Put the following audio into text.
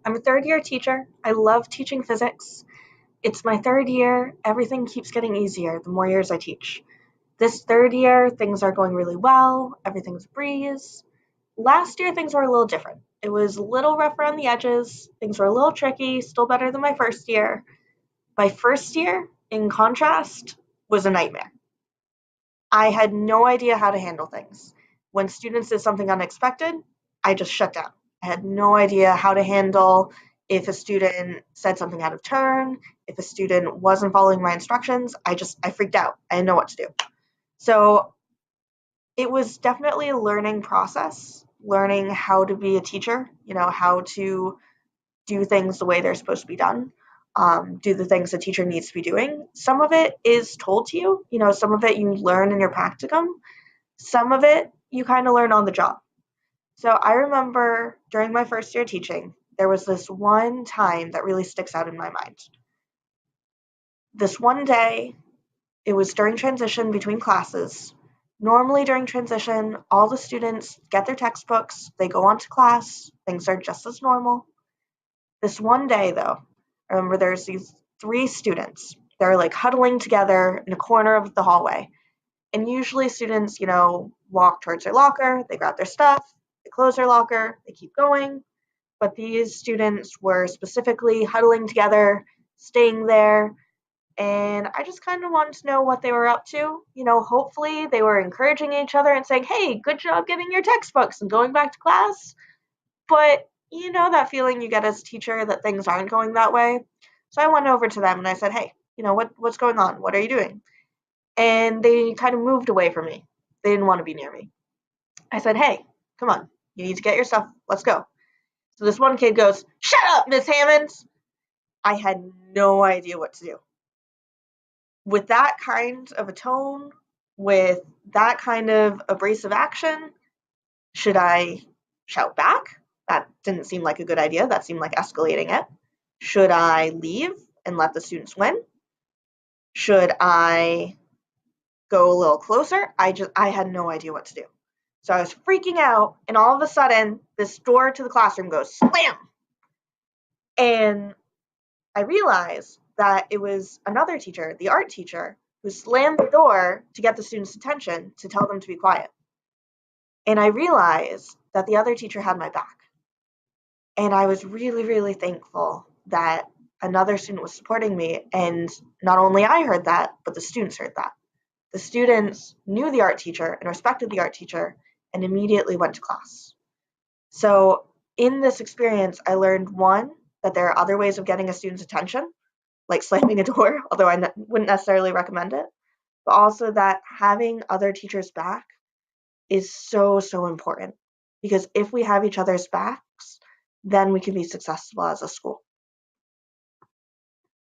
I'm a third year teacher. I love teaching physics. It's my third year. Everything keeps getting easier the more years I teach. This third year, things are going really well. Everything's a breeze. Last year, things were a little different. It was a little rough around the edges. Things were a little tricky, still better than my first year. My first year, in contrast, was a nightmare. I had no idea how to handle things. When students did something unexpected, I just shut down. I had no idea how to handle if a student said something out of turn, if a student wasn't following my instructions, I freaked out. I didn't know what to do. So it was definitely a learning process, learning how to be a teacher, how to do things the way they're supposed to be done, do the things a teacher needs to be doing. Some of it is told to you, some of it you learn in your practicum, some of it you kind of learn on the job. So I remember during my first year teaching, there was this one time that really sticks out in my mind. This one day, it was during transition between classes. Normally during transition, all the students get their textbooks, they go on to class, things are just as normal. This one day though, I remember there's these three students. They're like huddling together in a corner of the hallway. And usually students, walk towards their locker, they grab their stuff, they close their locker, they keep going. But these students were specifically huddling together, staying there, and I just kind of wanted to know what they were up to. Hopefully they were encouraging each other and saying, hey, good job getting your textbooks and going back to class. But that feeling you get as a teacher that things aren't going that way. So I went over to them and I said, hey, what's going on? What are you doing? And they kind of moved away from me. They didn't want to be near me. I said, hey, come on. You need to get your stuff. Let's go. So this one kid goes, shut up, Miss Hammond. I had no idea what to do. With that kind of a tone, with that kind of abrasive action, should I shout back? That didn't seem like a good idea. That seemed like escalating it. Should I leave and let the students win? Should I go a little closer? I had no idea what to do. So I was freaking out, and all of a sudden, this door to the classroom goes slam. And I realized that it was another teacher, the art teacher, who slammed the door to get the students' attention to tell them to be quiet. And I realized that the other teacher had my back. And I was really, really thankful that another student was supporting me. And not only I heard that, but the students heard that. The students knew the art teacher and respected the art teacher and immediately went to class. So in this experience, I learned, one, that there are other ways of getting a student's attention, like slamming a door, although I wouldn't necessarily recommend it, but also that having other teachers back is so, so important. Because if we have each other's backs, then we can be successful as a school.